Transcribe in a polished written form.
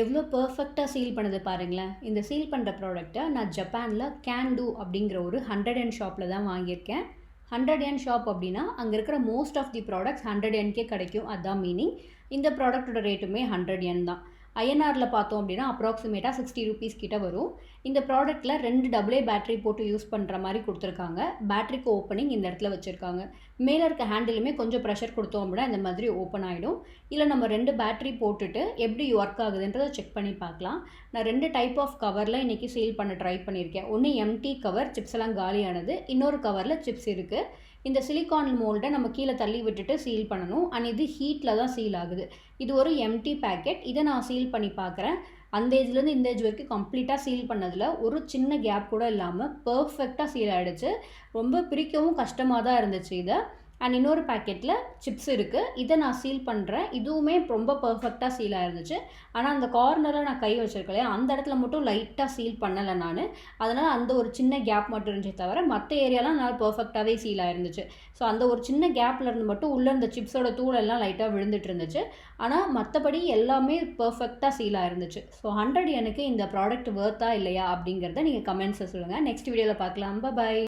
எவ்வளோ பெர்ஃபெக்ட்டா சீல் பண்ணுது பாருங்களேன். இந்த சீல் பண்ணுற ப்ராடக்ட்டை நான் ஜப்பான்ல கேன்டூ அப்படிங்கிற ஒரு 100 யென் ஷாப்பில் தான் வாங்கியிருக்கேன். 100 யென் ஷாப் அப்படின்னா அங்கே இருக்கிற மோஸ்ட் ஆஃப் தி ப்ராடக்ட்ஸ் 100 யென்கே கிடைக்கும். அதுதான் மீனிங். இந்த ப்ராடக்ட்டோட ரேட்டுமே 100 யென் தான். ஐஎன்ஆரில் பார்த்தோம் அப்படின்னா அப்ராக்சிமேட்டாக 60 ரூபீஸ் கிட்ட வரும். இந்த ப்ராடக்ட்டில் 2 AA பேட்டரி போட்டு யூஸ் பண்ணுற மாதிரி கொடுத்துருக்காங்க. பேட்டரிக்கு ஓப்பனிங் இந்த இடத்துல வச்சுருக்காங்க. மேலே இருக்க ஹேண்டிலுமே கொஞ்சம் ப்ரெஷர் கொடுத்தோம் அப்படின்னா இந்த மாதிரி ஓப்பன் ஆகிடும். இல்லை நம்ம 2 பேட்டரி போட்டுட்டு எப்படி ஒர்க் ஆகுதுன்றதை செக் பண்ணி பார்க்கலாம். நான் 2 டைப் ஆஃப் கவரில் இன்றைக்கி சீல் பண்ண ட்ரை பண்ணியிருக்கேன். ஒன்று எம்டி கவர், சிப்ஸ் எல்லாம் காலியானது. இன்னொரு கவரில் சிப்ஸ் இருக்குது. இந்த சிலிகான் மோல்டை நம்ம கீழே தள்ளி விட்டுட்டு சீல் பண்ணணும். அண்ட் இது ஹீட்டில் தான் சீல் ஆகுது. இது ஒரு எம்டி பேக்கெட். இதை நான் சீல் பண்ணி பார்க்குறேன். அந்த ஏஜ்லேருந்து இந்த ஏஜ் வரைக்கும் கம்ப்ளீட்டாக சீல் பண்ணதில் ஒரு சின்ன கேப் கூட இல்லாமல் பர்ஃபெக்டாக சீல் ஆகிடுச்சு. ரொம்ப பிரிக்கவும் கஷ்டமாக தான் இருந்துச்சு இதை. அண்ட் இன்னொரு பேக்கெட்டில் சிப்ஸ் இருக்குது. இதை நான் சீல் பண்ணுறேன். இதுவுமே ரொம்ப பர்ஃபெக்டாக சீலாக இருந்துச்சு. ஆனால் அந்த கார்னரில் நான் கை வச்சுருக்கலையே அந்த இடத்துல மட்டும் லைட்டாக சீல் பண்ணலை நான். அதனால் அந்த ஒரு சின்ன கேப் மட்டும் இருந்துச்சு தவிர மற்ற ஏரியாலாம் நல்லா பர்ஃபெக்டாகவே சீல் ஆயிருந்துச்சு. ஸோ அந்த ஒரு சின்ன கேப்பில் இருந்து மட்டும் உள்ளே இந்த சிப்ஸோட தூளெல்லாம் லைட்டாக விழுந்துட்டு இருந்துச்சு. ஆனால் மற்றபடி எல்லாமே பர்ஃபெக்டாக சீலாக இருந்துச்சு. ஸோ 100 யெனுக்கு இந்த ப்ராடக்ட் வர்த்தா இல்லையா அப்படிங்கிறத நீங்கள் கமெண்ட்ஸில் சொல்லுங்கள். நெக்ஸ்ட் வீடியோவில் பார்க்கலாம். பை.